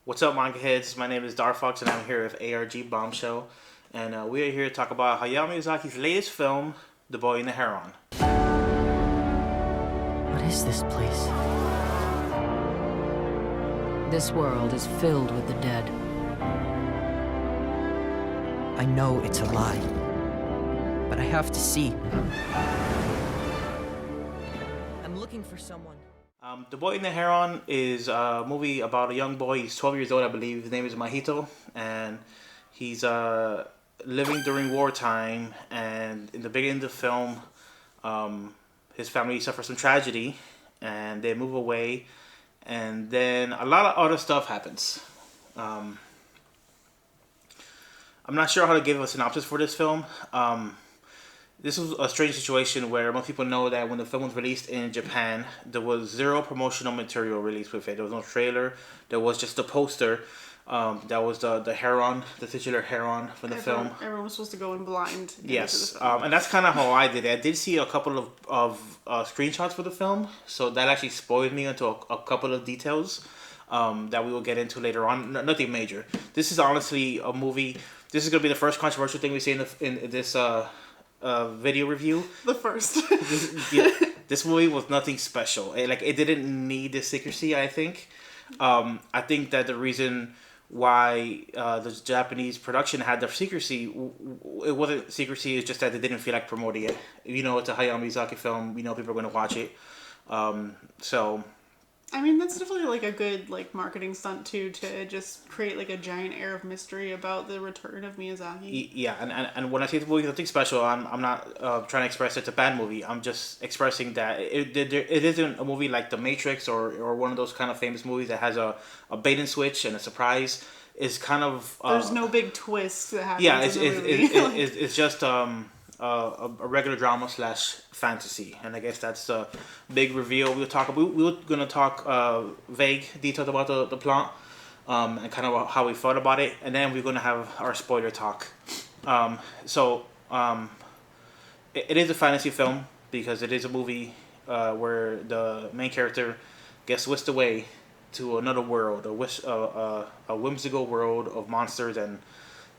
What's up, manga heads? My name is Darfox, and I'm here with ARG Bombshell, and we are here to talk about Hayao Miyazaki's latest film, The Boy and the Heron. What is this place? This world is filled with the dead. I know it's a lie, but I have to see. I'm looking for someone. The Boy and the Heron is a movie about a young boy. He's 12 years old, I believe. His name is Mahito, and he's living during wartime. And in the beginning of the film, his family suffers some tragedy, and they move away. And then a lot of other stuff happens. I'm not sure how to give a synopsis for this film. This was a strange situation where most people know that when the film was released in Japan, there was zero promotional material released with it. There was no trailer. There was just a poster. That was the Heron, the titular Heron for the film. Everyone was supposed to go in blind. Yes, and that's kind of how I did it. I did see a couple of screenshots for the film, so that actually spoiled me into a couple of details that we will get into later on. Nothing major. This is honestly a movie. This is going to be the first controversial thing we see in this video review. The first. This movie was nothing special. It didn't need the secrecy, I think. I think that the reason why the Japanese production had the secrecy, it wasn't secrecy, it's just that they didn't feel like promoting it. You know, it's a Hayao Miyazaki film. You know people are going to watch it. So... I mean, that's definitely like a good marketing stunt too, to just create like a giant air of mystery about the return of Miyazaki. Yeah, and when I say the movie nothing special, I'm not trying to express it's a bad movie. I'm just expressing that it isn't a movie like The Matrix or one of those kind of famous movies that has a bait and switch and a surprise. It's kind of there's no big twist that happens. Yeah, in the movie. it's just a regular drama / fantasy, and I guess that's a big reveal. We're gonna talk vague details about the plot, and kind of how we thought about it, and then we're gonna have our spoiler talk. It is a fantasy film because it is a movie where the main character gets whisked away to another world, a whimsical world of monsters and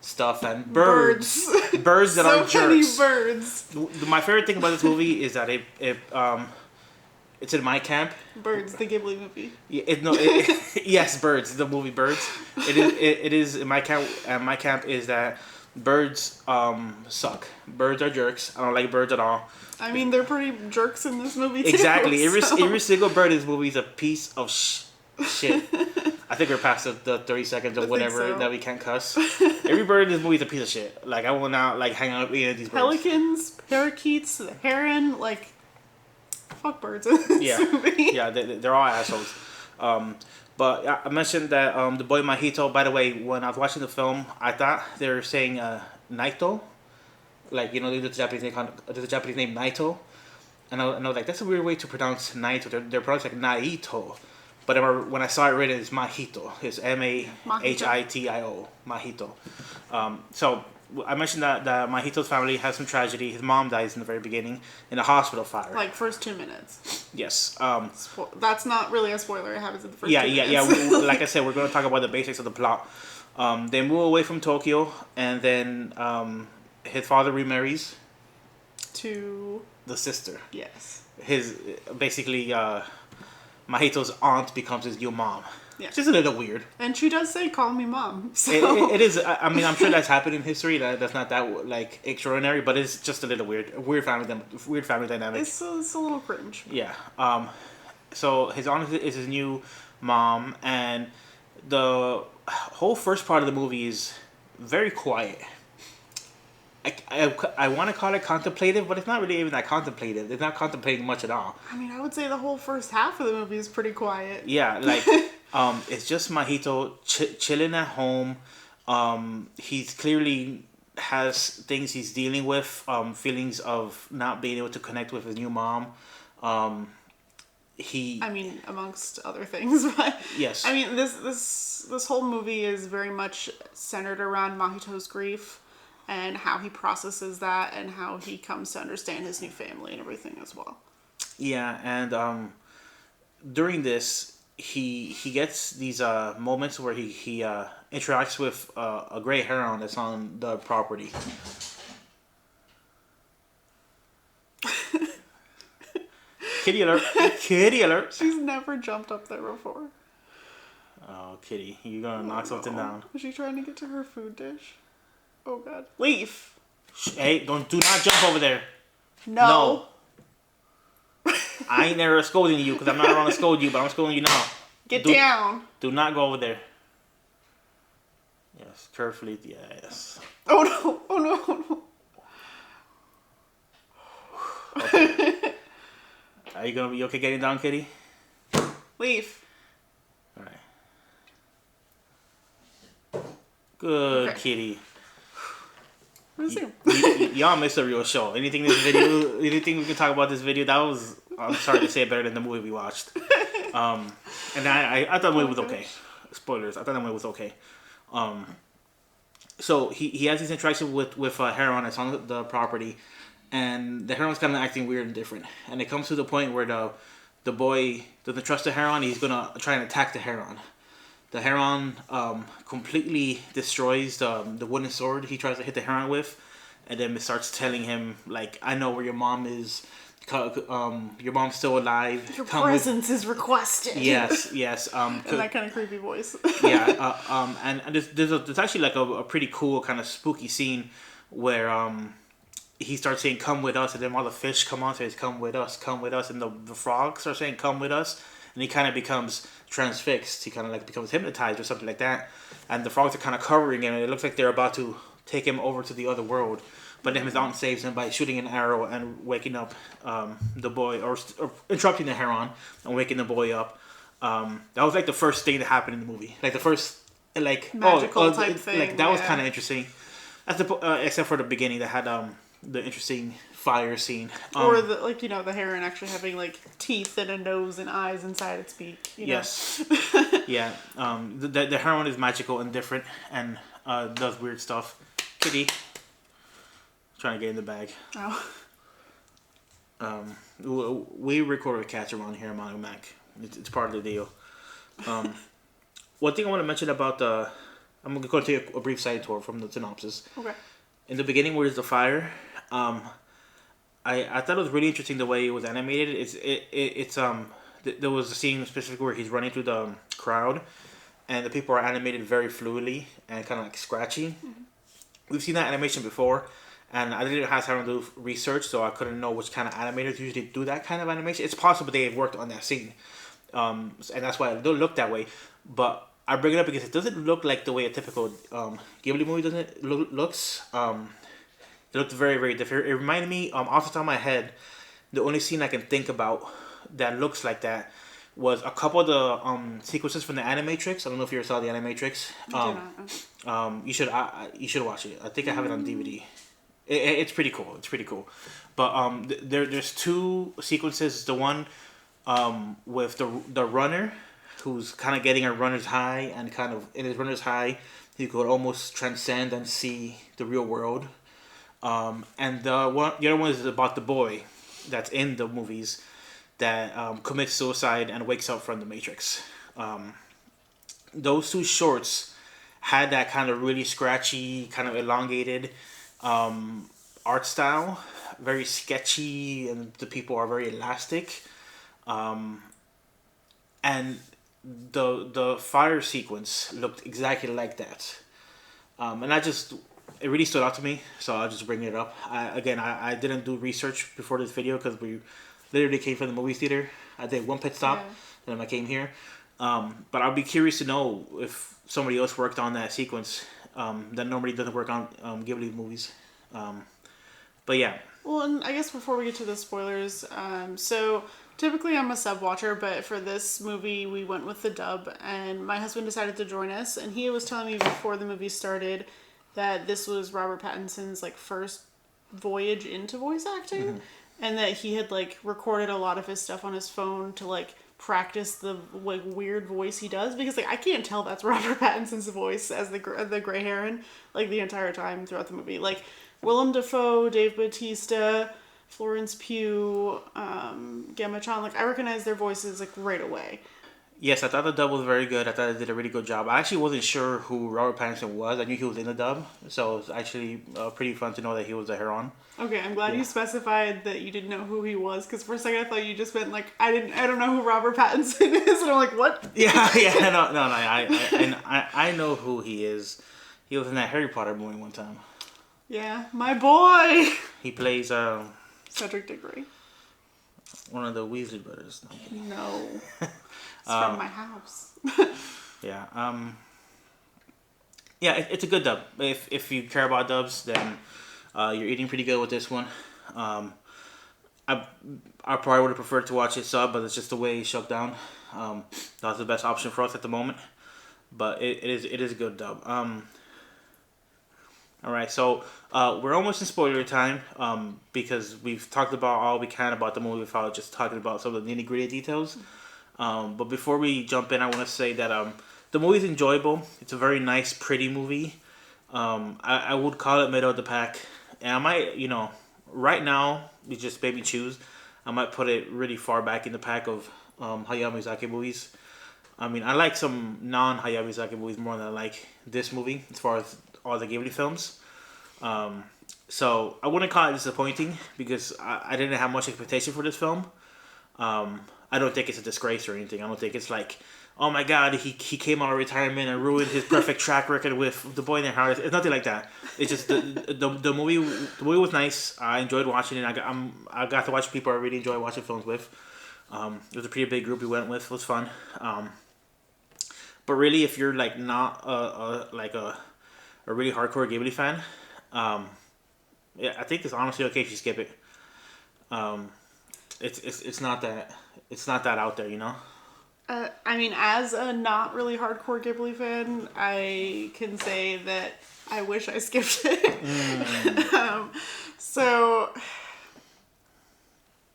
stuff and birds that are jerks. So many birds. My favorite thing about this movie is that it's in my camp. Birds, the Ghibli movie. Yes, Birds, the movie Birds. It is in my camp. And my camp is that birds suck. Birds are jerks. I don't like birds at all. I mean, they're pretty jerks in this movie too. Exactly. Every single bird in this movie is a piece of shit. I think we're past the 30 seconds or whatever that we can't cuss. Every bird in this movie is a piece of shit. I will not hang out with any of these birds. Pelicans, parakeets, the heron, fuck birds in this movie. Yeah, they're all assholes. But I mentioned that the boy Mahito. By the way, when I was watching the film, I thought they were saying Naito, there's a Japanese name Naito, and I was like, that's a weird way to pronounce Naito. They're pronounced like Naito. But when I saw it written, it's Mahito. It's Mahitio. Mahito. So I mentioned that Mahito's family has some tragedy. His mom dies in the very beginning in a hospital fire. First 2 minutes. Yes. That's not really a spoiler. It happens in the first 2 minutes. Yeah. Like I said, we're going to talk about the basics of the plot. They move away from Tokyo, and then his father remarries to the sister. Yes. Basically. Mahito's aunt becomes his new mom. Yeah. It's just a little weird. And she does say, call me mom. So. It is. I mean, I'm sure that's happened in history. That's not that, extraordinary, but it's just a little weird. Weird family dynamic. It's a little cringe. Yeah. So his aunt is his new mom, and the whole first part of the movie is very quiet. I want to call it contemplative, but it's not really even that contemplative. It's not contemplating much at all. I mean, I would say the whole first half of the movie is pretty quiet. Yeah, it's just Mahito chilling at home. He's clearly has things he's dealing with, feelings of not being able to connect with his new mom. Amongst other things, but yes. I mean, this whole movie is very much centered around Mahito's grief and how he processes that and how he comes to understand his new family and everything as well. Yeah, and during this, he gets these moments where he interacts with a gray heron that's on the property. Kitty alert! Kitty alert! She's never jumped up there before. Oh, Kitty, you're gonna knock something down. Was she trying to get to her food dish? Oh God, Leaf. Hey, do not jump over there. No. I ain't never scolding you because I'm not around to scold you, but I'm scolding you now. Get down. Do not go over there. Yes, carefully. Yes. Oh no! Oh no! Oh no. Okay. Are you gonna be okay getting down, Kitty? Leaf. All right. Good, Okay. Kitty. What is it? Y'all missed a real show. Anything we can talk about this video? That was, I'm sorry to say, better than the movie we watched. And I thought the movie was okay. Spoilers. I thought the movie was okay. So he has these interactions with Heron that's on the property, and the Heron's kind of acting weird and different. And it comes to the point where the boy doesn't trust the Heron. He's gonna try and attack the Heron. The Heron completely destroys the wooden sword he tries to hit the Heron with, and then it starts telling him, like, I know where your mom is. Your mom's still alive. Your presence is requested. Yes. In that kind of creepy voice. Yeah. And there's actually like a pretty cool kind of spooky scene where he starts saying, come with us, and then all the fish come on, says, come with us, and the frogs are saying, come with us. And he kind of becomes transfixed. He kind of like becomes hypnotized or something like that. And the frogs are kind of covering him, and it looks like they're about to take him over to the other world. But then his aunt saves him by shooting an arrow and waking up the boy, or interrupting the Heron and waking the boy up. That was like the first thing that happened in the movie. Like the first, like magical type thing. Like that was kind of interesting. Except for the beginning that had the interesting fire scene. Or the heron actually having like teeth and a nose and eyes inside its beak. Yes. Yeah. The heron is magical and different and does weird stuff. Kitty. Trying to get in the bag. Oh. We record with cats around here in Manga Mac. It's part of the deal. One thing I want to mention about I'm going to take a brief side tour from the synopsis. Okay. In the beginning, where there's the fire, I thought it was really interesting the way it was animated. There was a scene specifically where he's running through the crowd, and the people are animated very fluidly and kind of like scratchy. Mm-hmm. We've seen that animation before. And I didn't have time to do research, so I couldn't know which kind of animators usually do that kind of animation. It's possible they have worked on that scene. And that's why it don't look that way. But I bring it up because it doesn't look like the way a typical Ghibli movie looks. It looked very, very different. It reminded me, off the top of my head, the only scene I can think about that looks like that was a couple of the sequences from the Animatrix. I don't know if you ever saw the Animatrix. You should watch it. I think I have it on DVD. It's pretty cool. But there's two sequences. The one with the runner, who's kind of getting a runner's high, and kind of in his runner's high, he could almost transcend and see the real world. And the other one is about the boy that's in the movies that commits suicide and wakes up from the Matrix. Those two shorts had that kind of really scratchy, kind of elongated art style, very sketchy, and the people are very elastic, and the fire sequence looked exactly like that, and it really stood out to me, so I'll just bring it up. I didn't do research before this video because we literally came from the movie theater. I did one pit stop, and then I came here, but I'll be curious to know if somebody else worked on that sequence that normally doesn't work on Ghibli movies. But yeah. Well, and I guess before we get to the spoilers, so typically I'm a sub watcher, but for this movie we went with the dub, and my husband decided to join us, and he was telling me before the movie started that this was Robert Pattinson's like first voyage into voice acting, mm-hmm. and that he had like recorded a lot of his stuff on his phone to like practice the like weird voice he does, because like I can't tell that's Robert Pattinson's voice as the Grey Heron like the entire time throughout the movie. Like Willem Dafoe, Dave Bautista, Florence Pugh, Gemma Chan, like I recognize their voices like right away. Yes, I thought the dub was very good. I thought it did a really good job. I actually wasn't sure who Robert Pattinson was. I knew he was in the dub, so it was actually pretty fun to know that he was a Heron. Okay, I'm glad Yeah. you specified that you didn't know who he was, because for a second I thought you just meant like I don't know who Robert Pattinson is, and I'm like, what? Yeah, yeah, no. I know who he is. He was in that Harry Potter movie one time. Yeah, my boy. He plays Cedric Diggory. one of the Weasley brothers. No, it's from my house. Yeah. Yeah, it's a good dub. If you care about dubs, then you're eating pretty good with this one. I probably would have preferred to watch it sub, but it's just the way it shut down. That was the best option for us at the moment. But it is a good dub. All right, so we're almost in spoiler time because we've talked about all we can about the movie without just talking about some of the nitty gritty details. But before we jump in, I want to say that the movie's enjoyable. It's a very nice, pretty movie. I would call it middle of the pack. And I might, right now, we just baby choose. I might put it really far back in the pack of Hayao Miyazaki movies. I mean, I like some non-Hayao Miyazaki movies more than I like this movie, as far as all the Ghibli films. So I wouldn't call it disappointing because I didn't have much expectation for this film. I don't think it's a disgrace or anything. I don't think it's like, oh my god, he came out of retirement and ruined his perfect track record with The Boy in the Heart. It's nothing like that. It's just the movie was nice. I enjoyed watching it. I got to watch people I really enjoy watching films with. It was a pretty big group we went with. It was fun. But really, if you're like not a really hardcore Ghibli fan, yeah, I think it's honestly okay if you skip it. It's not that out there, I mean, as a not really hardcore Ghibli fan, I can say that I wish I skipped it. So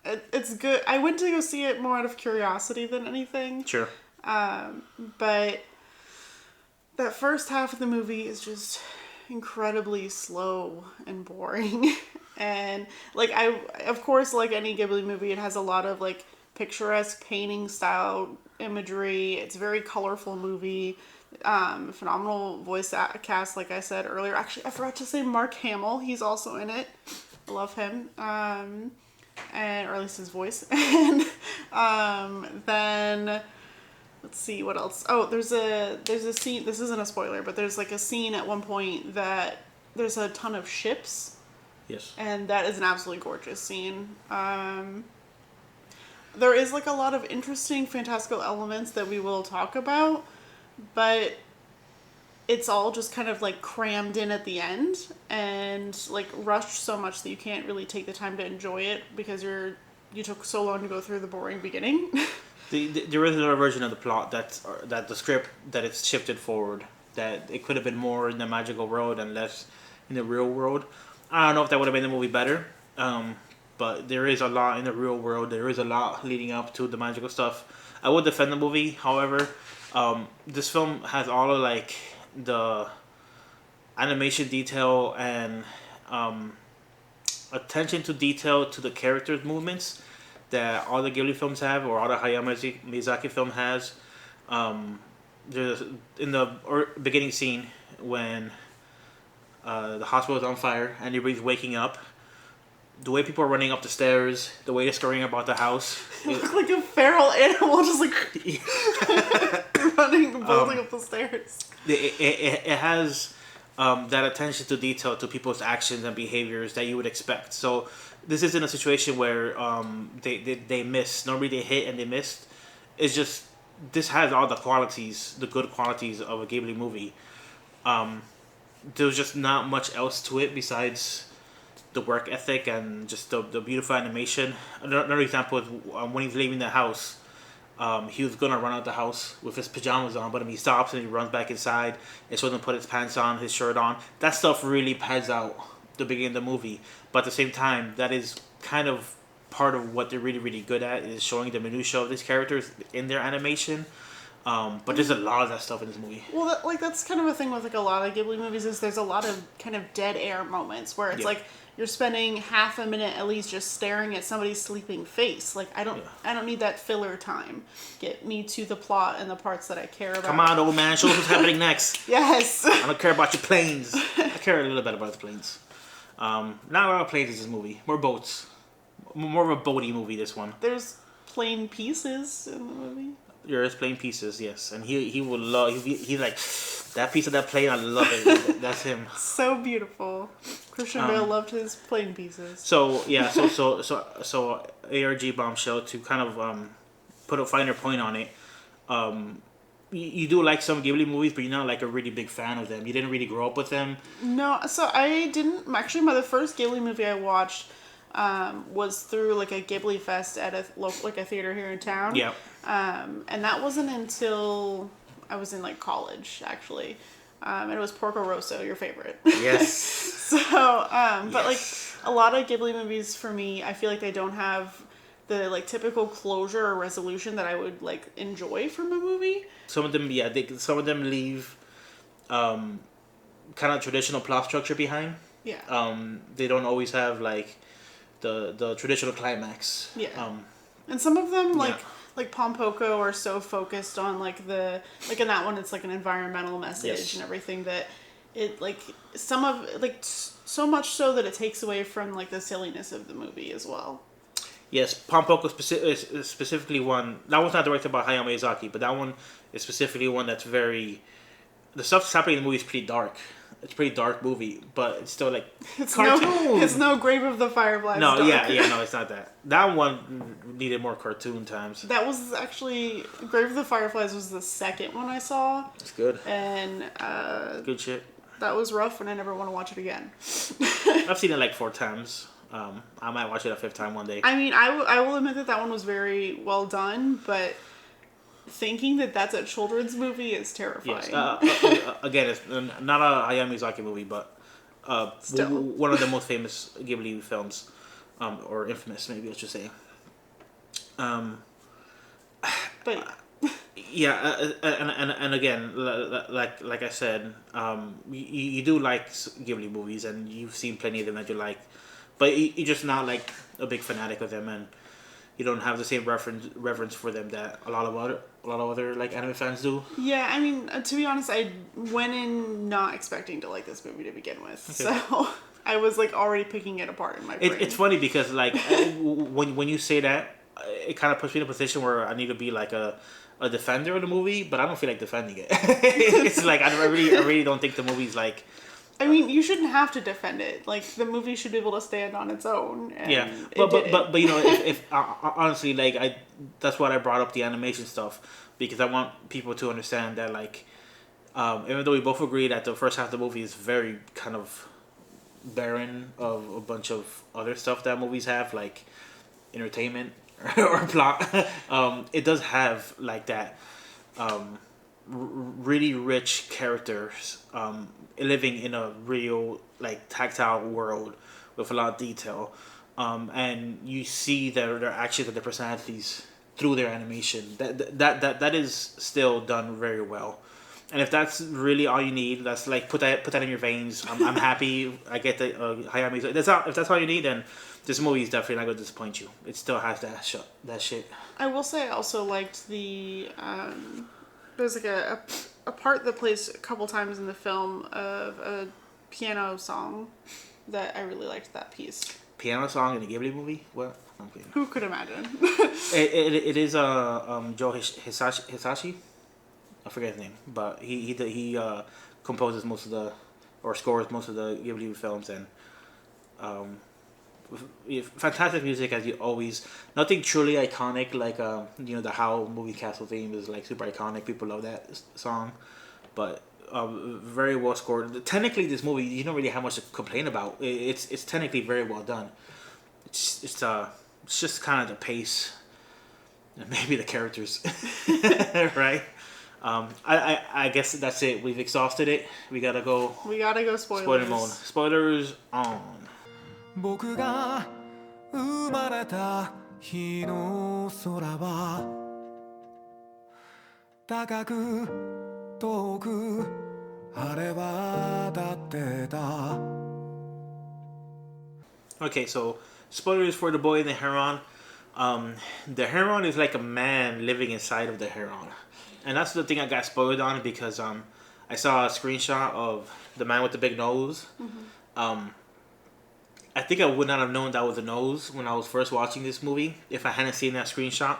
it's good. I went to go see it more out of curiosity than anything. Sure. But that first half of the movie is just incredibly slow and boring. And of course, like any Ghibli movie, it has a lot of like picturesque painting style imagery. It's a very colorful movie. Phenomenal voice cast, like I said earlier. Actually, I forgot to say Mark Hamill. He's also in it. I love him. And or at least his voice. And then let's see what else. Oh, there's a scene. This isn't a spoiler, but there's like a scene at one point that there's a ton of ships. Yes. And that is an absolutely gorgeous scene. There is like a lot of interesting fantastical elements that we will talk about, but it's all just kind of like crammed in at the end and like rushed so much that you can't really take the time to enjoy it because you took so long to go through the boring beginning. There is another version of the plot that the script that it's shifted forward, that it could have been more in the magical world and less in the real world. I don't know if that would have made the movie better, but there is a lot in the real world. There is a lot leading up to the magical stuff. I would defend the movie, however, this film has all of like the animation detail and attention to detail to the characters' movements that all the Ghibli films have, or all the Hayao Miyazaki film has. There's in the beginning scene when the hospital is on fire and everybody's waking up. The way people are running up the stairs, the way they're scurrying about the house. You look like a feral animal just like running, bolting up the stairs. It has that attention to detail to people's actions and behaviors that you would expect. So this isn't a situation where they miss. Normally they hit and they missed. It's just, this has all the qualities, the good qualities of a Ghibli movie. There's just not much else to it besides the work ethic and just the beautiful animation. Another example is when he's leaving the house. He was gonna run out the house with his pajamas on, but he stops and he runs back inside and shows him put his pants on, his shirt on. That stuff really pads out the beginning of the movie. But at the same time, that is kind of part of what they're really, really good at, is showing the minutiae of these characters in their animation. But there's a lot of that stuff in this movie. Well, that's kind of a thing with like a lot of Ghibli movies, is there's a lot of kind of dead air moments where it's like you're spending half a minute at least just staring at somebody's sleeping face. Like, I don't need that filler time. Get me to the plot and the parts that I care about. Come on, old man, show us what's happening next. Yes. I don't care about your planes. I care a little bit about the planes. Not about planes in this movie. More boats. More of a boaty movie, this one. There's plain pieces in the movie. There's plain pieces, yes. And he will love, he's like, that piece of that plane, I love it. That's him. So beautiful. Christian Bale loved his plain pieces. So, yeah, so ARG Bombshell, to kind of put a finer point on it, you do like some Ghibli movies, but you're not like a really big fan of them. You didn't really grow up with them. No, so I didn't. Actually, the first Ghibli movie I watched was through like a Ghibli fest at a theater here in town. Yeah. And that wasn't until I was in like college, actually. And it was Porco Rosso, your favorite. Yes. So, but like a lot of Ghibli movies for me, I feel like they don't have the like typical closure or resolution that I would like enjoy from a movie. Some of them, yeah, some of them leave kind of traditional plot structure behind. Yeah. They don't always have like the traditional climax. Yeah. And some of them like Pompoko are so focused on like in that one it's like an environmental message and everything that it like some of like so much so that it takes away from like the silliness of the movie as well. Yes, Pompoko is specifically one. That one's not directed by Hayao Miyazaki, but that one is specifically one that's very. The stuff that's happening in the movie is pretty dark. It's a pretty dark movie, but it's still like cartoon. It's no Grave of the Fireflies. No, dark. no, it's not that. That one needed more cartoon times. That was actually Grave of the Fireflies was the second one I saw. It's good. And good shit. That was rough, and I never want to watch it again. I've seen it like 4 times. I might watch it a 5th time one day. I mean, I will admit that one was very well done, but thinking that that's a children's movie is terrifying. Yes. Again, it's not a Hayao Miyazaki movie, but one of the most famous Ghibli films, or infamous, maybe I should say. But yeah, and again, like I said, you do like Ghibli movies, and you've seen plenty of them that you like, but you're just not like a big fanatic of them, and you don't have the same reverence for them that a lot of other like anime fans do. Yeah, I mean, to be honest, I went in not expecting to like this movie to begin with, so I was like already picking it apart in my brain. It's funny because like when you say that, it kind of puts me in a position where I need to be like a defender of the movie, but I don't feel like defending it. It's like I really don't think the movie's like. I mean, you shouldn't have to defend it. Like the movie should be able to stand on its own. And yeah, but you know, if honestly, like that's why I brought up the animation stuff, because I want people to understand that like, even though we both agree that the first half of the movie is very kind of barren of a bunch of other stuff that movies have, like entertainment or plot, it does have like that. Really rich characters living in a real like tactile world with a lot of detail, and you see their actions and their personalities through their animation. That is still done very well. And if that's really all you need, that's like put that in your veins. I'm happy. I get the Hayao Miyazaki. If that's all you need, then this movie is definitely not going to disappoint you. It still has that shit. I will say I also liked the. There's like a part that plays a couple times in the film of a piano song that I really liked that piece. Piano song in a Ghibli movie? What? Who could imagine? it is Joe Hisashi. I forget his name, but he composes most of the or scores most of the Ghibli films, and fantastic music as you always. Nothing truly iconic like the Howl movie Castle theme is like super iconic. People love that song, but very well scored. Technically, this movie you don't really have much to complain about. It's technically very well done. It's just kind of the pace, and maybe the characters, right? I guess that's it. We've exhausted it. We gotta go spoilers. Spoiler mode. Spoilers on. 僕が生まれた日の空は高く遠く晴れ渡ってた Okay, so spoilers for The Boy and the Heron. The Heron is like a man living inside of the Heron, and that's the thing I got spoiled on because I saw a screenshot of the man with the big nose. Um, I think I would not have known that was a nose when I was first watching this movie if I hadn't seen that screenshot,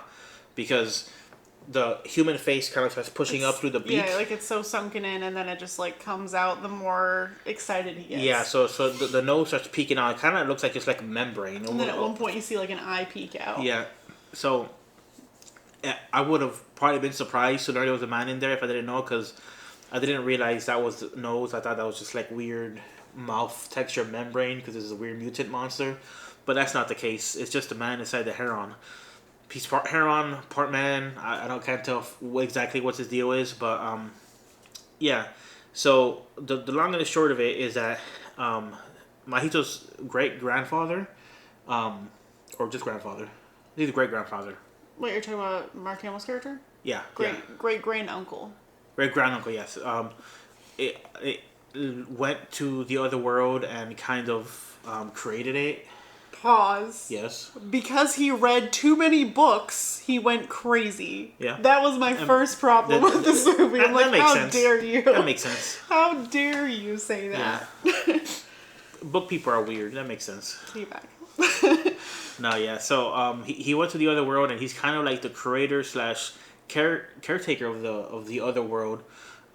because the human face kind of starts pushing up through the beak. Yeah, like it's so sunken in, and then it just like comes out the more excited he gets. Yeah, so the nose starts peeking out. It kind of looks like it's like a membrane. And then at one point you see like an eye peek out. Yeah, so I would have probably been surprised to learn there was a man in there if I didn't know, because I didn't realize that was the nose. I thought that was just like weird mouth texture membrane because this is a weird mutant monster, but that's not the case. It's just a man inside the Heron. He's part Heron, part man. I can't tell exactly what his deal is, but yeah. So the long and the short of it is that Mahito's great grandfather, or just grandfather, he's a great grandfather. Wait, you're talking about Mark Hamill's character? Yeah, Great grand uncle. Great granduncle, yes. It went to the other world and kind of created it. Pause. Yes. Because he read too many books, he went crazy. Yeah. That was my first problem with this movie. I'm like, makes how sense. dare you? That makes sense. How dare you say that? Yeah. Book people are weird. That makes sense. Take it back. No, yeah. So he went to the other world, and he's kind of like the creator slash caretaker of the other world.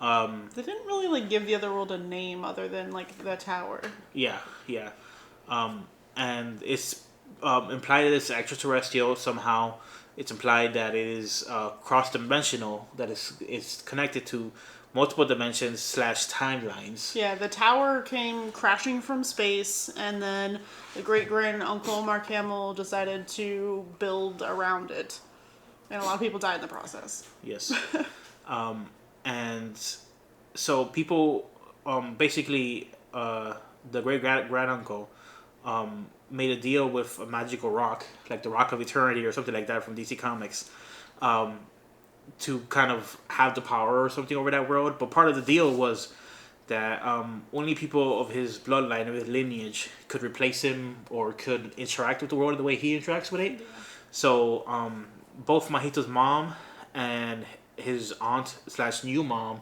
They didn't really like give the other world a name other than like the tower. Yeah, yeah. And it's implied that it's extraterrestrial somehow. It's implied that it is cross-dimensional, that it's connected to multiple dimensions slash timelines. Yeah, the tower came crashing from space, and then the great-grand-uncle Mark Hamill decided to build around it. And a lot of people died in the process. Yes. And so people, basically, the great-grand-uncle made a deal with a magical rock, like the Rock of Eternity or something like that from DC Comics, to kind of have the power or something over that world. But part of the deal was that only people of his bloodline, of his lineage, could replace him or could interact with the world the way he interacts with it. Yeah. So both Mahito's mom and his aunt slash new mom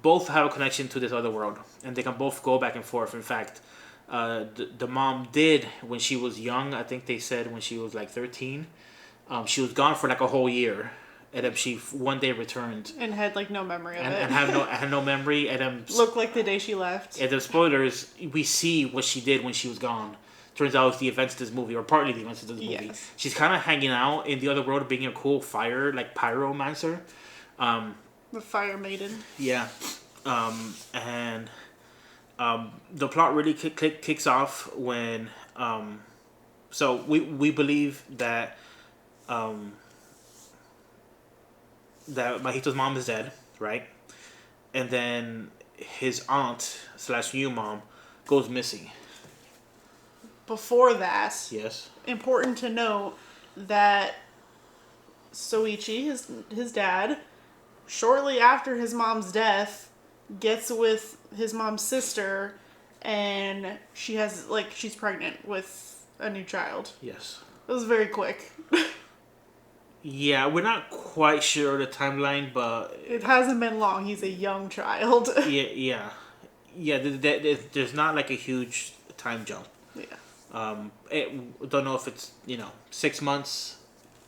both have a connection to this other world, and they can both go back and forth. In fact, the mom did when she was young. I think they said when she was like 13. She was gone for like a whole year, and then she one day returned and had like no memory of it, and had no memory, and then looked like the day she left. And the spoilers, we see what she did when she was gone. Turns out it's the events of this movie, or partly the events of this movie. Yes. She's kind of hanging out in the other world, being a cool fire, like pyromancer. The Fire Maiden. Yeah. And the plot really kicks off when... so we believe that... that Mahito's mom is dead, right? And then his aunt slash new mom goes missing. Before that, Yes. important to note that Soichi, his dad, shortly after his mom's death, gets with his mom's sister, and she's pregnant with a new child. Yes. It was very quick. Yeah, we're not quite sure the timeline, but It hasn't been long. He's a young child. yeah. There's not like a huge time jump. Yeah. Don't know if it's 6 months,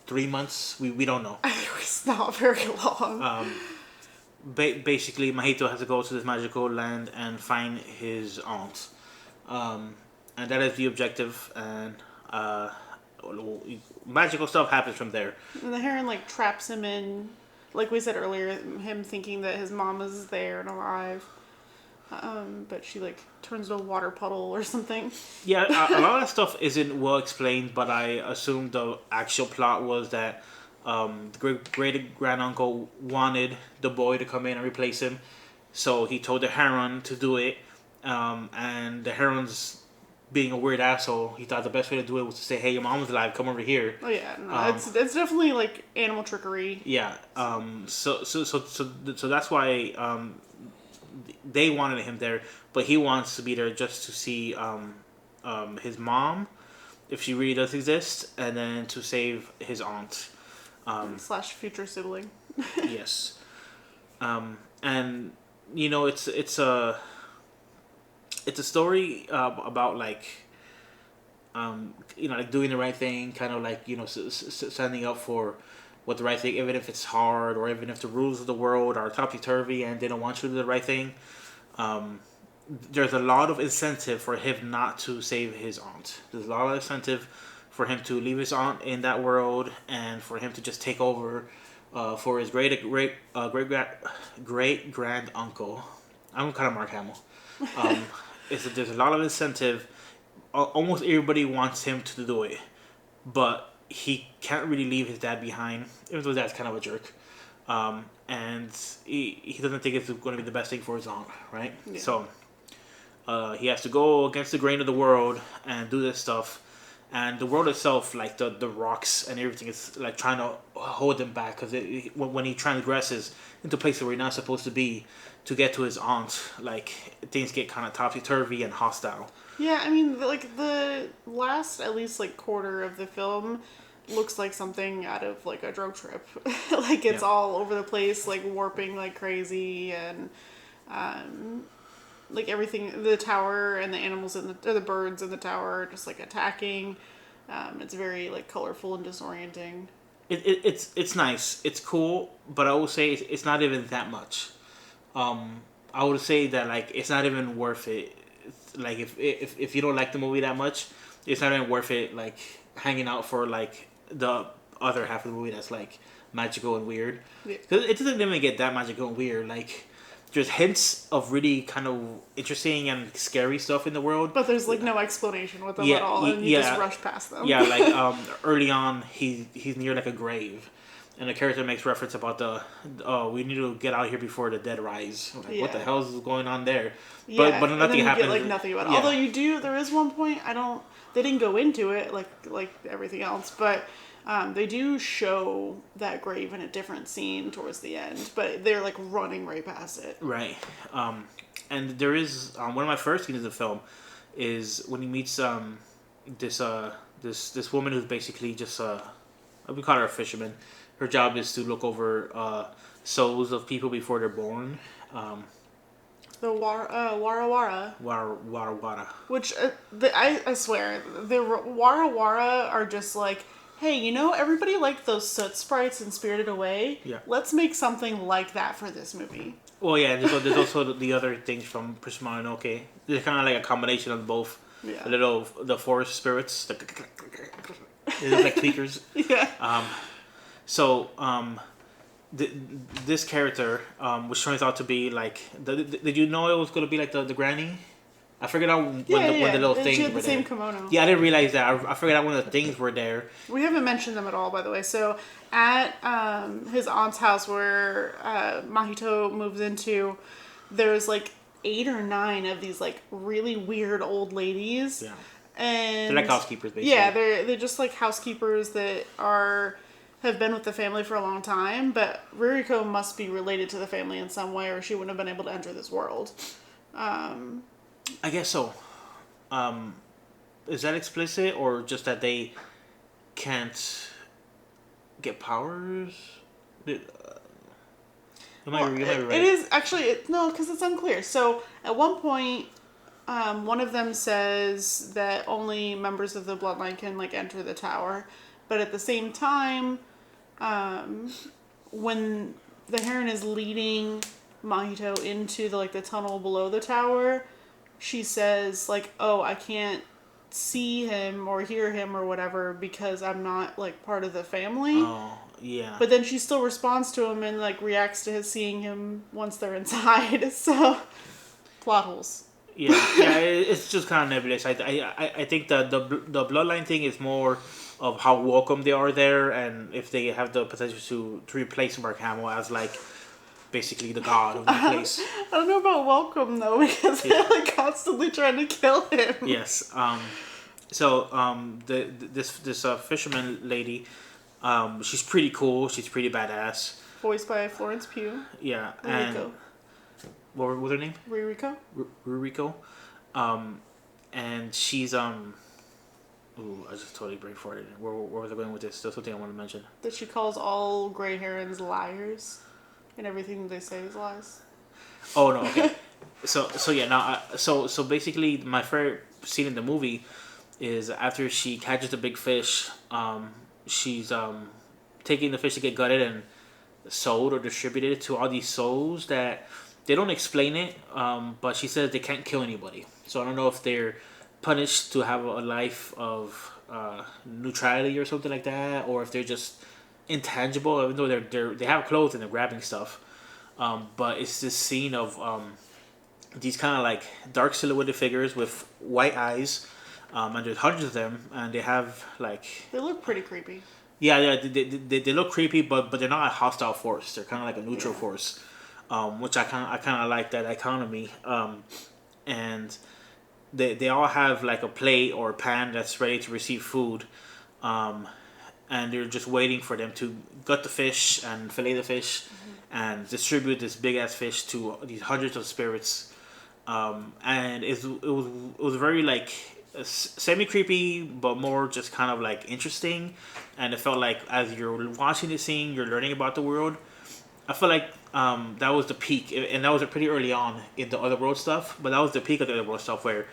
3 months. We don't know. It's not very long. Basically, Mahito has to go to this magical land and find his aunt, and that is the objective. And magical stuff happens from there. And the Heron traps him in, like we said earlier, him thinking that his mom is there and alive. But she turns into a water puddle or something. Yeah, a lot of that stuff isn't well explained, but I assume the actual plot was that the great granduncle wanted the boy to come in and replace him, so he told the Heron to do it. And the Heron's being a weird asshole, he thought the best way to do it was to say, "Hey, your mom's alive. Come over here." Oh yeah, no, it's definitely animal trickery. Yeah. So that's why they wanted him there, but he wants to be there just to see his mom, if she really does exist, and then to save his aunt. Slash future sibling. Yes. And it's a story about like like doing the right thing, kind of like standing up for what the right thing, even if it's hard or even if the rules of the world are topsy turvy and they don't want you to do the right thing. There's a lot of incentive for him not to save his aunt. There's a lot of incentive for him to leave his aunt in that world and for him to just take over for his great grand uncle. I'm kind of Mark Hamill. There's a lot of incentive. Almost everybody wants him to do it, but he can't really leave his dad behind, even though his dad's kind of a jerk. And he doesn't think it's going to be the best thing for his aunt, right? Yeah. So he has to go against the grain of the world and do this stuff. And the world itself, like the rocks and everything, is like trying to hold him back because when he transgresses into places where he's not supposed to be to get to his aunt, like things get kind of topsy turvy and hostile. Yeah, I mean, like the last at least like quarter of the film looks like something out of like a drug trip. Like it's all over the place, like warping like crazy, and like everything, the tower and the animals or the birds in the tower are just like attacking. It's very like colorful and disorienting. It's nice. It's cool, but I would say it's not even that much. I would say that like it's not even worth it. Like if you don't like the movie that much, it's not even worth it. Like hanging out for like the other half of the movie that's like magical and weird. Because it doesn't even get that magical and weird. Like there's hints of really kind of interesting and scary stuff in the world, but there's like no explanation with them at all, and you just rush past them. Yeah, like early on, he's near like a grave, and the character makes reference about we need to get out here before the dead rise. Like, what the hell is going on there? Yeah, but nothing happens. Get, like nothing about it. Yeah. Although there is one point they didn't go into it like everything else, but they do show that grave in a different scene towards the end, but they're like running right past it. Right. And there is one of my first scenes of the film is when he meets this woman who's basically just we call her a fisherman. Her job is to look over souls of people before they're born. The Wara Wara. Wara Wara. Which I swear the Wara Wara are just like, hey, everybody liked those soot sprites in Spirited Away. Yeah. Let's make something like that for this movie. Well, yeah. There's also the other things from Princess Mononoke. They're kind of like a combination of both. Yeah. The forest spirits. They look like clickers. Yeah. This character, which turns out to be like, did you know it was going to be like the granny? I figured out when the little things she had the were same there. kimono. Yeah, I didn't realize that. I figured out when the things were there. We haven't mentioned them at all, by the way. So at his aunt's house where Mahito moves into, there's like 8 or 9 of these like really weird old ladies. Yeah. And they're like housekeepers, basically. Yeah, they're just like housekeepers that have been with the family for a long time, but Ririko must be related to the family in some way, or she wouldn't have been able to enter this world. I guess so. Is that explicit, or just that they can't get powers? It is actually no, because it's unclear. So at one point, one of them says that only members of the bloodline can like enter the tower, but at the same time, when the Heron is leading Mahito into the tunnel below the tower, she says like, "Oh, I can't see him or hear him or whatever because I'm not like part of the family." Oh, yeah. But then she still responds to him and like reacts to his seeing him once they're inside. So plot holes. Yeah, it's just kind of nebulous. I think the bloodline thing is more of how welcome they are there, and if they have the potential to replace Mark Hamill as like basically the god of the place. I don't know about welcome though, because they're like constantly trying to kill him. Yes. This fisherman lady, she's pretty cool. She's pretty badass. Voiced by Florence Pugh. Yeah, and what was her name? Ririko. Ririko. and she's Ooh, I just totally brain farted. Where was I going with this? There's something I want to mention. That she calls all gray herons liars, and everything they say is lies. Oh no, okay. So yeah, now so basically my favorite scene in the movie is after she catches the big fish. She's taking the fish to get gutted and sold or distributed to all these souls that they don't explain it. But she says they can't kill anybody. So I don't know if they're punished to have a life of neutrality or something like that, or if they're just intangible, even though they have clothes and they're grabbing stuff. But it's this scene of these kind of like dark silhouetted figures with white eyes, and there's hundreds of them, and they have like They look pretty creepy. yeah, they look creepy, but they're not a hostile force. They're kind of like a neutral force, which I kind of like that economy. And they all have like a plate or a pan that's ready to receive food, and they're just waiting for them to gut the fish and fillet the fish, and distribute this big ass fish to these hundreds of spirits. And it was very like semi creepy, but more just kind of like interesting, and it felt like as you're watching the scene, you're learning about the world. I feel like that was the peak, and that was pretty early on in the Otherworld stuff. But that was the peak of the Otherworld stuff, where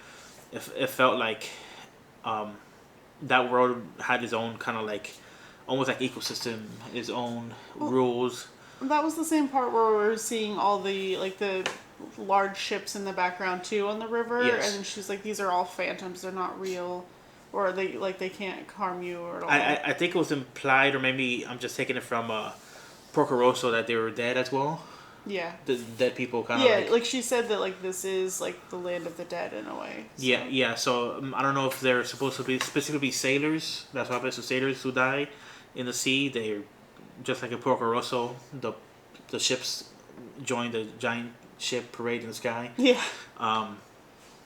it felt like that world had its own kind of like almost like ecosystem, its own rules. That was the same part where we were seeing all the large ships in the background too on the river, Yes. and she's like, "These are all phantoms; they're not real, or they can't harm you or at all." I think it was implied, or maybe I'm just taking it from Porco Rosso, that they were dead as well. Yeah. The dead people kind of Yeah, like she said that like this is like the land of the dead in a way. So. Yeah. So I don't know if they're supposed to be specifically sailors. That's what happens to sailors who die in the sea. They're just like in Porco Rosso. The ships join the giant ship parade in the sky. Yeah.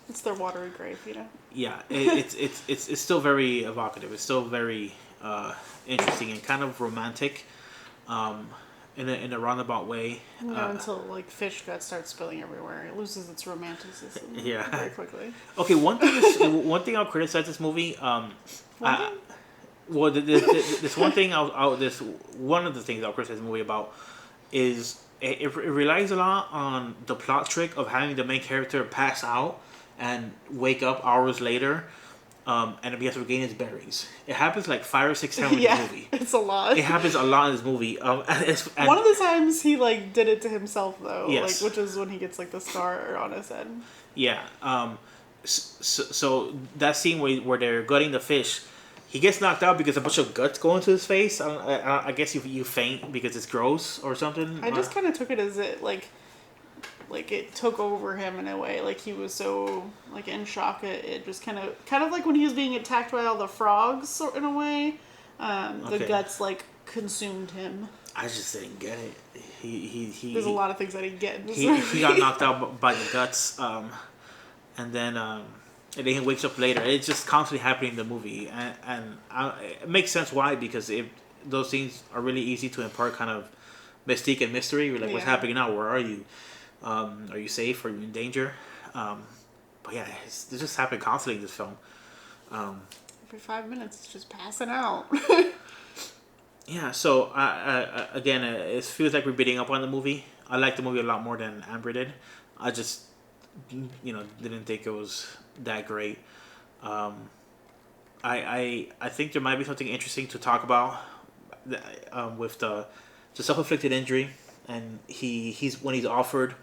It's their watery grave, you know. Yeah, it's still very evocative. It's still very interesting and kind of romantic, in a roundabout way. Until like fish guts start spilling everywhere, it loses its romanticism. Yeah. Very quickly. Okay, one thing I'll criticize this movie. Well, this one thing this one of the things I'll criticize the movie about is it relies a lot on the plot trick of having the main character pass out and wake up hours later, and he has to regain his bearings. It happens like 5 or 6 times in the movie. It's a lot. It happens a lot in this movie. And one of the times he like did it to himself though, Yes. like which is when he gets like the scar on his head. Yeah. So that scene where they're gutting the fish, he gets knocked out because a bunch of guts go into his face. I guess you faint because it's gross or something. I just kind of took it as it like it took over him in a way. Like he was so like in shock. It just kind of like when he was being attacked by all the frogs in a way. The guts like consumed him. I just didn't get it. He There's a lot of things I didn't get. In this he movie. got knocked out by the guts, and then he wakes up later. It's just constantly happening in the movie, and it makes sense why, because those scenes are really easy to impart kind of mystique and mystery. You're like, what's happening now? Where are you? Are you safe? Are you in danger? But yeah, it's just happening constantly in this film. Every 5 minutes, it's just passing out. Yeah, so again, it feels like we're beating up on the movie. I like the movie a lot more than Amber did. I just, didn't think it was that great. I think there might be something interesting to talk about with the self-inflicted injury, and he's offered,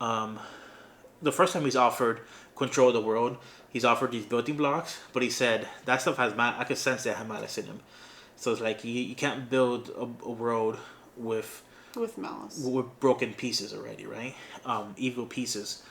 the first time he's offered control of the world, he's offered these building blocks, but he said that stuff has I could sense that had malice in him. So it's like you can't build a world with malice, with broken pieces already, right? Evil pieces.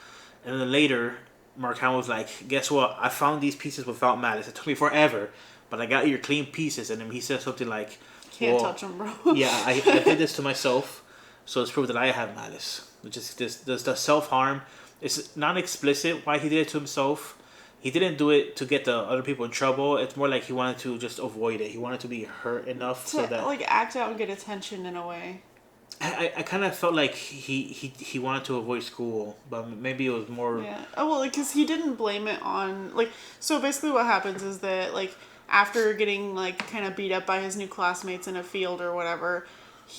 And then later, Mark Hamill was like, "Guess what? I found these pieces without malice. It took me forever, but I got your clean pieces." And then he said something like, "Can't touch them, bro." Yeah, I did this to myself, so it's proof that I have malice. Which is the self harm. It's not explicit why he did it to himself. He didn't do it to get the other people in trouble. It's more like he wanted to just avoid it. He wanted to be hurt enough so that like act out and get attention in a way. I kind of felt like he wanted to avoid school, but maybe it was more. Yeah. Oh well, because he didn't blame it on like. So basically, what happens is that like after getting like kind of beat up by his new classmates in a field or whatever,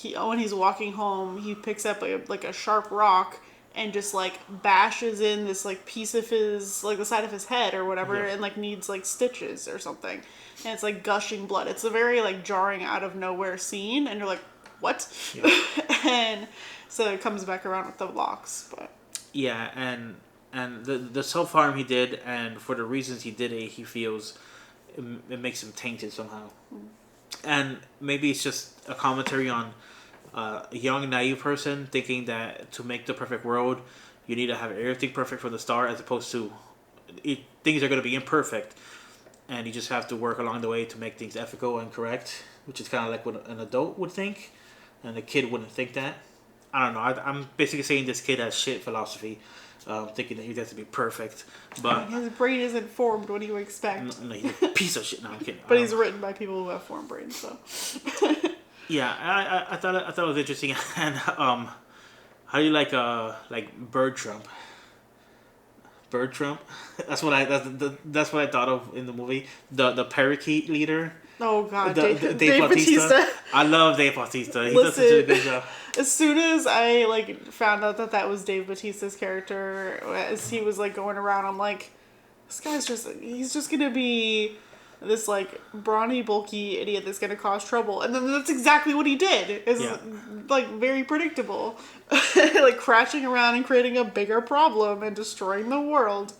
when he's walking home, he picks up like a sharp rock and just like bashes in this like piece of his like the side of his head or whatever, Yeah. and like needs like stitches or something, and it's like gushing blood. It's a very like jarring out of nowhere scene, and you're like, what? Yeah. And so it comes back around with the locks, but Yeah, and the self harm he did, and for the reasons he did it, he feels it makes him tainted somehow, and maybe it's just a commentary on a young naive person thinking that to make the perfect world, you need to have everything perfect from the start, as opposed to things are going to be imperfect, and you just have to work along the way to make things ethical and correct, which is kind of like what an adult would think, and a kid wouldn't think that. I don't know. I'm basically saying this kid has shit philosophy, thinking that he has to be perfect. But his brain isn't formed. What do you expect? no, he's a piece of shit. No, I'm kidding. But he's written by people who have formed brains, so. Yeah, I thought it was interesting. And how do you like Bird Trump? Bird Trump. That's what I thought of in the movie. The parakeet leader. Oh God, Dave Dave Bautista. I love Dave Bautista. He does Listen, such a good job. As soon as I like found out that was Dave Bautista's character, as he was like going around, I'm like, this guy's he's just gonna be this like brawny, bulky idiot that's gonna cause trouble, and then that's exactly what he did. It's like very predictable, like crashing around and creating a bigger problem and destroying the world.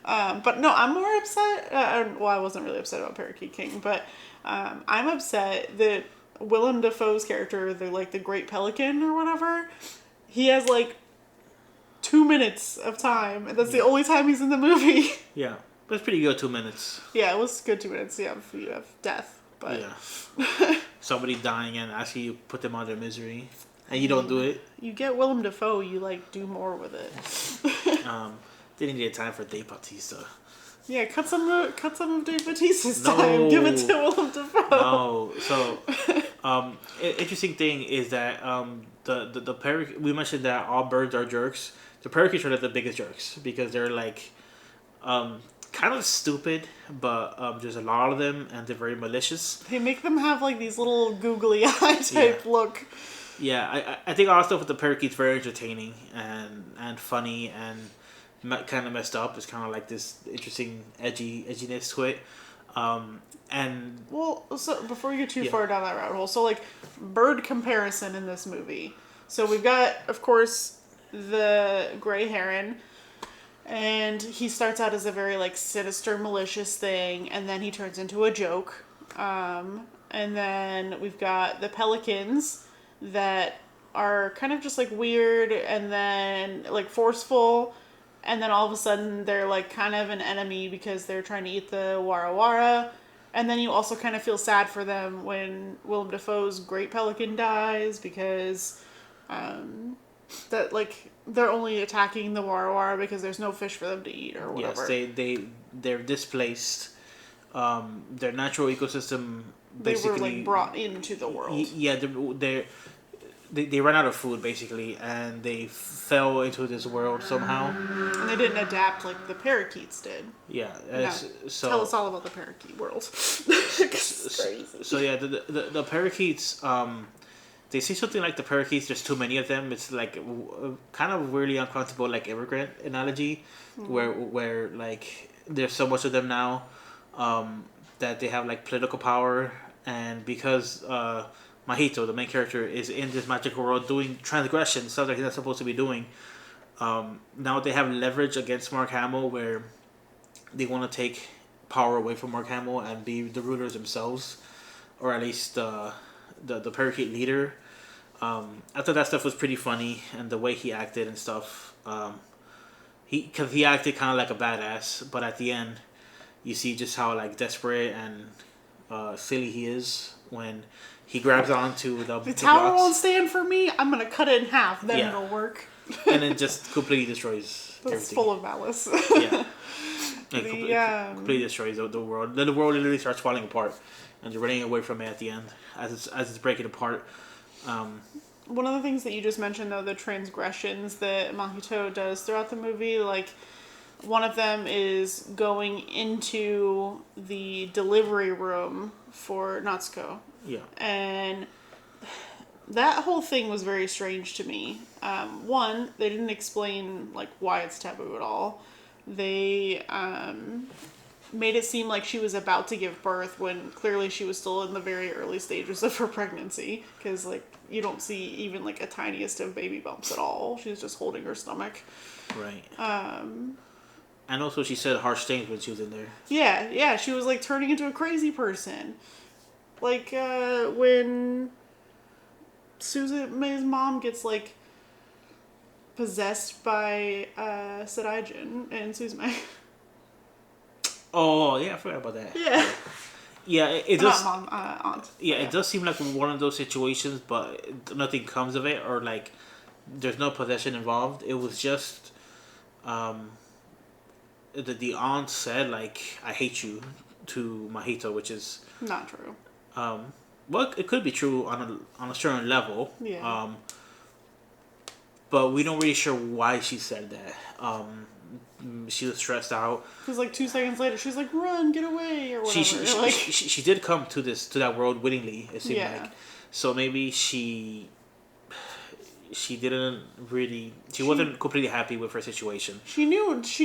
But no, I'm more upset. Well, I wasn't really upset about Parakeet King, but I'm upset that Willem Dafoe's character, the Great Pelican or whatever, he has like 2 minutes of time, and that's the only time he's in the movie. Yeah, but it's pretty good. 2 minutes. Yeah, it was good 2 minutes. You have death, but yeah, somebody dying and asking you to put them out of their misery, and you don't do it. You get Willem Dafoe, you like do more with it. Didn't need time for Dave Bautista. Yeah, cut some of Dave Bautista's time. Give it to Willem Dafoe. No, so interesting thing is that the parakeet, we mentioned that all birds are jerks. The parakeets are the biggest jerks because they're like kind of stupid, but there's a lot of them and they're very malicious. They make them have like these little googly eye type look. Yeah, I think all stuff with the parakeets very entertaining and funny and kind of messed up. It's kind of like this interesting edginess to it. And well, so before we get too far down that rabbit hole, so like bird comparison in this movie. So we've got, of course, the gray heron, and he starts out as a very like sinister, malicious thing, and then he turns into a joke. And then we've got the pelicans that are kind of just like weird and then like forceful. And then all of a sudden they're like kind of an enemy because they're trying to eat the warawara. And then you also kind of feel sad for them when Willem Dafoe's Great Pelican dies because that like they're only attacking the warawara because there's no fish for them to eat or whatever. Yes, they're displaced. Their natural ecosystem basically they were like brought into the world. Yeah, they ran out of food basically, and they fell into this world somehow. And they didn't adapt like the parakeets did. Yeah. So tell us all about the parakeet world. It's crazy. So yeah, the parakeets. They say something like the parakeets. There's too many of them. It's like kind of weirdly uncomfortable, like immigrant analogy, where like there's so much of them now, that they have like political power, and because Mahito, the main character, is in this magical world doing transgression, stuff that he's not supposed to be doing. Now they have leverage against Mark Hamill, where they want to take power away from Mark Hamill and be the rulers themselves, or at least the parakeet leader. I thought that stuff was pretty funny, and the way he acted and stuff. He acted kind of like a badass, but at the end, you see just how like desperate and silly he is when he grabs onto the tower blocks. won't stand for me. I'm gonna cut it in half. Then Yeah. it'll work. And it just completely destroys It's everything. full of malice. Yeah. Completely destroys the world. Then the world literally starts falling apart, and you're running away from it at the end as it's breaking apart. one of the things that you just mentioned, though, the transgressions that Mahito does throughout the movie, like, one of them is going into the delivery room for Natsuko. Yeah. And that whole thing was very strange to me. One, they didn't explain, like, why it's taboo at all. They made it seem like she was about to give birth when clearly she was still in the very early stages of her pregnancy. Because, like, you don't see even, like, a tiniest of baby bumps at all. She's just holding her stomach. Right. And also she said harsh things when she was in there. Yeah, she was, like, turning into a crazy person. Like, when Suzume's mom gets, like, possessed by Sadaijin and Suzume. Oh, yeah, I forgot about that. Yeah. Yeah, it does. Not mom, aunt. Yeah, it does seem like one of those situations, but nothing comes of it, or like there's no possession involved. It was just the aunt said like "I hate you" to Mahito, which is Not true. well, it could be true on a certain level. Yeah. But we don't really sure why she said that. She was stressed out. Because, like, 2 seconds later, she's like, run, get away, or whatever. She did come to that world willingly, it seemed like. So maybe she didn't really... She wasn't completely happy with her situation. She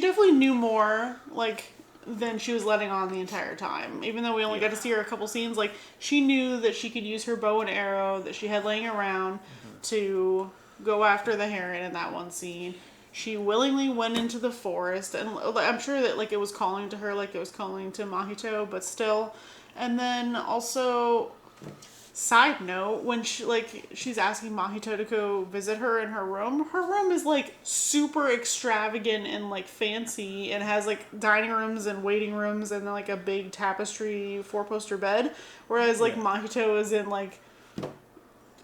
definitely knew more, like, than she was letting on the entire time. Even though we only got to see her a couple scenes, like, she knew that she could use her bow and arrow that she had laying around to go after the Heron in that one scene. She willingly went into the forest, and I'm sure that, like, it was calling to her like it was calling to Mahito, but still. And then also, side note, when she's asking Mahito to go visit her in her room is, like, super extravagant and, like, fancy, and has, like, dining rooms and waiting rooms and, like, a big tapestry 4-poster bed, whereas, like, Mahito is in, like,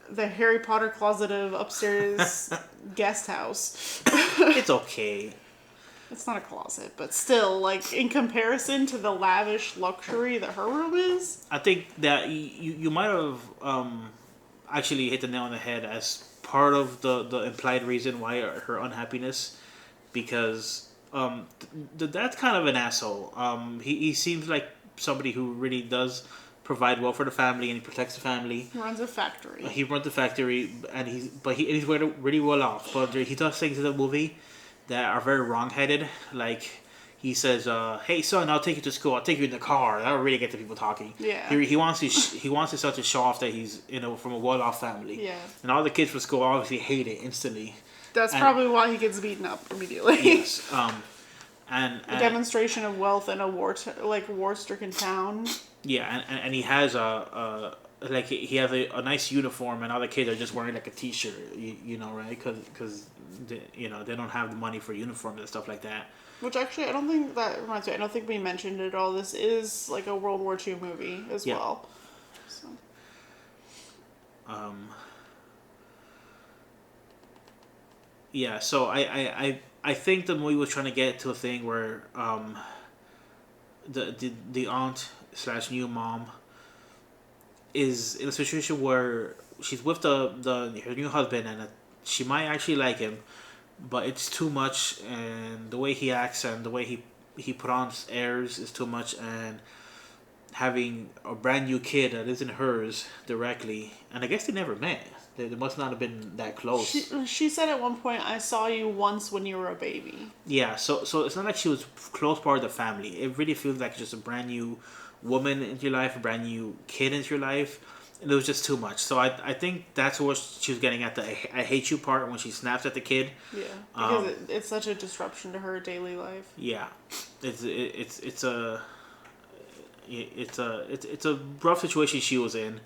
the Harry Potter closet of upstairs guest house. It's okay. It's not a closet, but still, like, in comparison to the lavish luxury that her room is. I think that you might have actually hit the nail on the head as part of the implied reason why her unhappiness, because the dad's kind of an asshole. He seems like somebody who really does provide well for the family, and he protects the family. He runs a factory. He runs the factory, and he's really well off. But he does things in the movie that are very wrong-headed. Like, he says, "Hey son, I'll take you to school. I'll take you in the car." That'll really get the people talking. Yeah. He wants his son to show off that he's from a well-off family. Yeah. And all the kids from school obviously hate it instantly. That's probably why he gets beaten up immediately. Yes. And a demonstration of wealth in a war-stricken town. Yeah, and he has he has a nice uniform, and all the kids are just wearing like a t-shirt, you know, right? Because they don't have the money for uniforms and stuff like that. Which actually, I don't think that reminds me. I don't think we mentioned it all. This is like a World War II movie as well. So. Yeah, so I think the movie was trying to get to a thing where the aunt / new mom is in a situation where she's with her new husband, and she might actually like him, but it's too much, and the way he acts and the way he put on airs is too much, and having a brand new kid that isn't hers directly, and I guess they never met. They must not have been that close. She said at one point, "I saw you once when you were a baby." Yeah, so it's not like she was close part of the family. It really feels like just a brand new woman into your life, a brand new kid into your life. And it was just too much. So I think that's what she was getting at, the I hate you part, when she snaps at the kid. Yeah, because it's such a disruption to her daily life. Yeah, it's a rough situation she was in.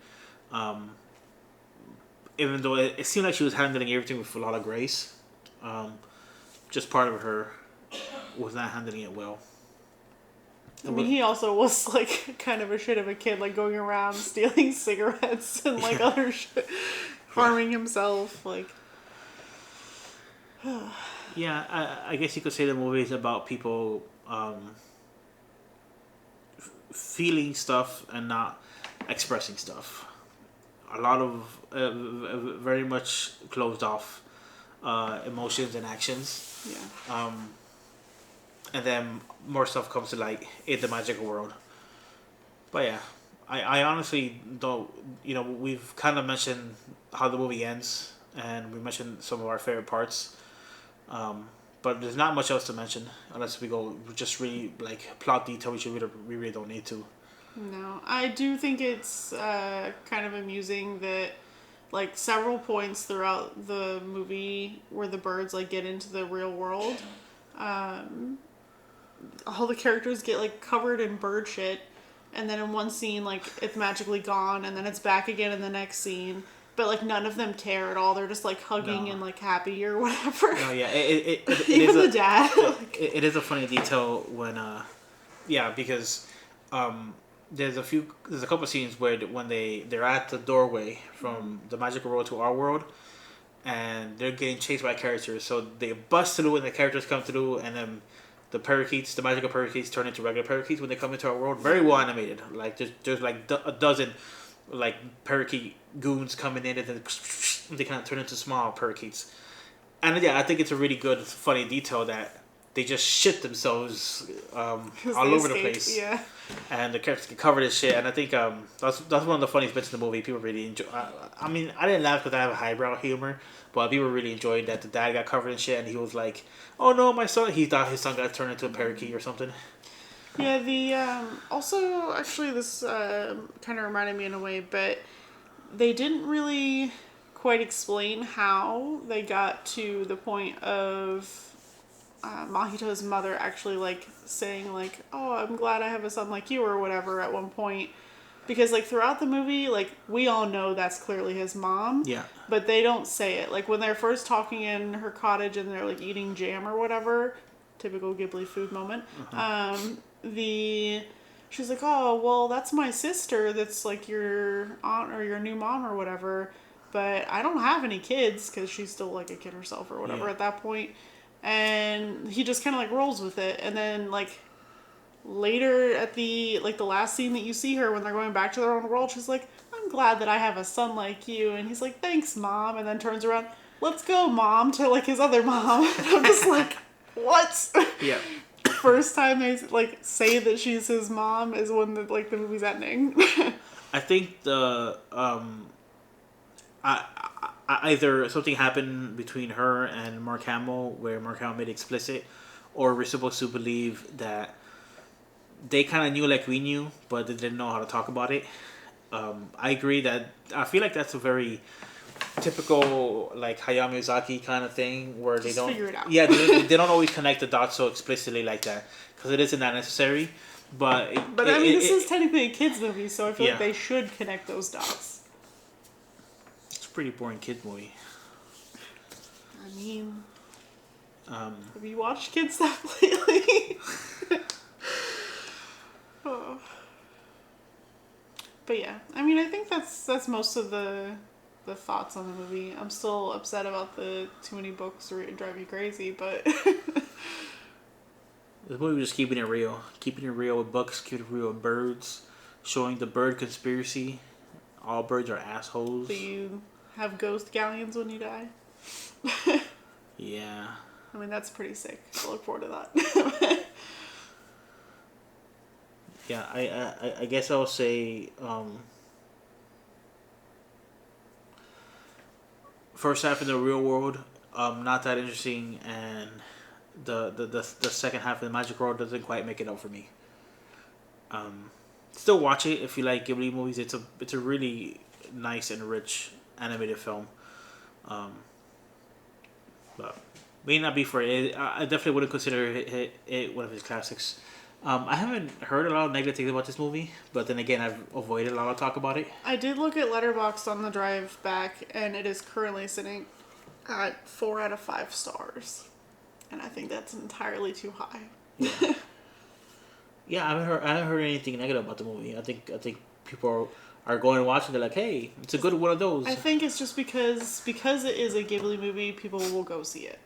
Even though it seemed like she was handling everything with a lot of grace, just part of her was not handling it well. I mean, he also was, like, kind of a shit of a kid, like, going around stealing cigarettes and, like, other shit, harming himself, like... Yeah, I guess you could say the movie is about people feeling stuff and not expressing stuff. a lot of very much closed off emotions and actions. Yeah. And then more stuff comes to light in the magical world. But yeah, I honestly don't. We've kind of mentioned how the movie ends, and we mentioned some of our favorite parts. But there's not much else to mention unless we go just really like plot detail. We really don't need to. No, I do think it's kind of amusing that like several points throughout the movie where the birds like get into the real world, all the characters get like covered in bird shit, and then in one scene like it's magically gone, and then it's back again in the next scene. But like none of them care at all. They're just like hugging and like happy or whatever. No, yeah, it Even is the dad. it is a funny detail when because there's a couple of scenes where when they're at the doorway from the magical world to our world, and they're getting chased by characters. So they bust through and the characters come through, and then the magical parakeets turn into regular parakeets when they come into our world. Very well animated. Like there's like a dozen like parakeet goons coming in, and then they kind of turn into small parakeets. And yeah, I think it's a really good, funny detail that they just shit themselves all over the place. Yeah. And the characters get covered in shit. And I think that's one of the funniest bits in the movie. People really enjoy. I mean, I didn't laugh because I have a highbrow humor, but people really enjoyed that the dad got covered in shit, and he was like, "Oh no, my son!" He thought his son got turned into a parakeet or something. Yeah, the also actually this kind of reminded me in a way, but they didn't really quite explain how they got to the point of Mahito's mother actually like saying like, "Oh, I'm glad I have a son like you" or whatever at one point, because like throughout the movie, like we all know that's clearly his mom. Yeah. But they don't say it. Like when they're first talking in her cottage and they're like eating jam or whatever, typical Ghibli food moment. She's like, "Oh, well, that's my sister. That's like your aunt or your new mom or whatever. But I don't have any kids," because she's still like a kid herself or whatever at that point. And he just kind of like rolls with it. And then like later at the last scene that you see her when they're going back to their own world, she's like, "I'm glad that I have a son like you." And he's like, "Thanks, Mom." And then turns around, "Let's go, Mom," to like his other mom. And I'm just like, what? Yeah. First time they like say that she's his mom is when the movie's ending. I think the either something happened between her and Mark Hamill where Mark Hamill made it explicit, or we're supposed to believe that they kind of knew like we knew, but they didn't know how to talk about it. I agree that I feel like that's a very typical like Hayao Miyazaki kind of thing where they don't figure it out. Yeah, they don't always connect the dots so explicitly like that because it isn't that necessary. But I mean, this is technically a kids movie, so I feel Yeah. like they should connect those dots. It's a pretty boring kid movie. I mean, have you watched kids stuff lately? Oh. But yeah, I mean, I think that's most of the thoughts on the movie. I'm still upset about the too many books drive you crazy, but This movie was just keeping it real with books, keeping it real with birds, showing the bird conspiracy. All birds are assholes. do you have ghost galleons when you die? Yeah. I mean, that's pretty sick. I look forward to that. Yeah, I guess I'll say first half in the real world, not that interesting, and the second half of the magic world doesn't quite make it up for me. Still watch it if you like Ghibli movies. It's a really nice and rich animated film. But may not be for it. I definitely wouldn't consider it one of his classics. I haven't heard a lot of negative things about this movie, but then again, I've avoided a lot of talk about it. I did look at Letterboxd on the drive back, and it is currently sitting at 4 out of 5 stars, and I think that's entirely too high. Yeah, yeah, I haven't heard anything negative about the movie. I think people are going and watching. They're like, hey, it's a good one of those. I think it's just because it is a Ghibli movie, people will go see it.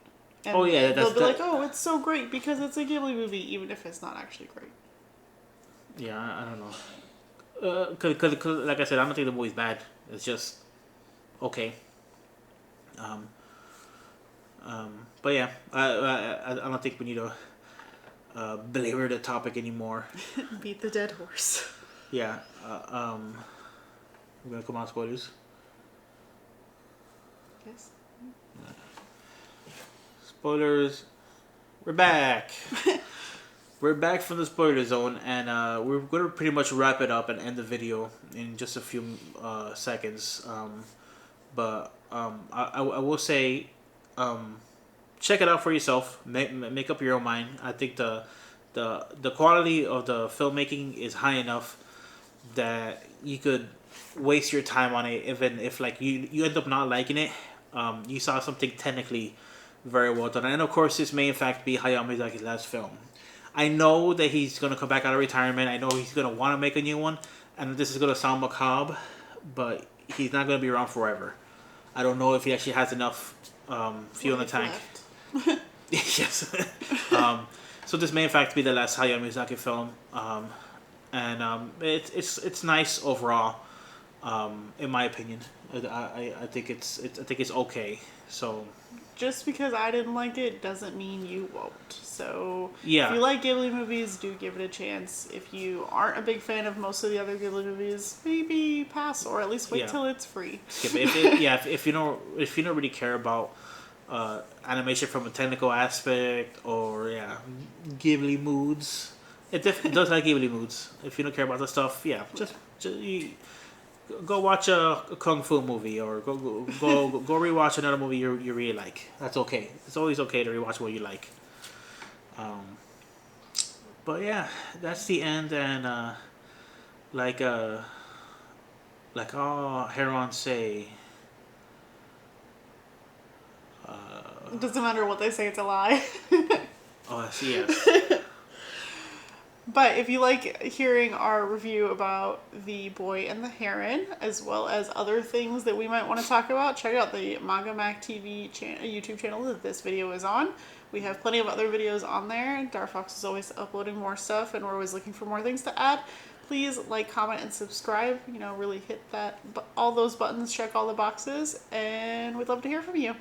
And Oh, yeah, they'll be that- like, "Oh, it's so great because it's a Ghibli movie," even if it's not actually great. Yeah, I don't know. Cause like I said, I don't think the movie's bad. It's just okay. But yeah, I don't think we need to belabor the topic anymore. Beat the dead horse. Yeah. We're gonna come on spoilers. Yes. Spoilers. We're back. We're back from the spoiler zone, and we're gonna pretty much wrap it up and end the video in just a few seconds. But I will say, check it out for yourself. Make up your own mind. I think the quality of the filmmaking is high enough that you could waste your time on it, even if like you end up not liking it. You saw something technically very well done, and of course, this may in fact be Hayao Miyazaki's last film. I know that he's gonna come back out of retirement. I know he's gonna want to make a new one, and this is gonna sound macabre, but he's not gonna be around forever. I don't know if he actually has enough fuel in the tank. Yes. So this may in fact be the last Hayao Miyazaki film, and it's nice overall, in my opinion. I think it's okay. So just because I didn't like it doesn't mean you won't. So yeah, if you like Ghibli movies, do give it a chance. If you aren't a big fan of most of the other Ghibli movies, maybe pass or at least wait till it's free. Skip it. If you don't really care about animation from a technical aspect or Ghibli moods, it does have Ghibli moods. If you don't care about the stuff, just go watch a kung fu movie or go rewatch another movie you really like. That's okay. It's always okay to rewatch what you like. But yeah, that's the end, and like Heron say, It doesn't matter what they say, it's a lie. oh yes. But if you like hearing our review about The Boy and the Heron, as well as other things that we might want to talk about, check out the Manga Mac TV YouTube channel that this video is on. We have plenty of other videos on there. Darfox is always uploading more stuff, and we're always looking for more things to add. Please like, comment, and subscribe. Really hit all those buttons, check all the boxes, and we'd love to hear from you.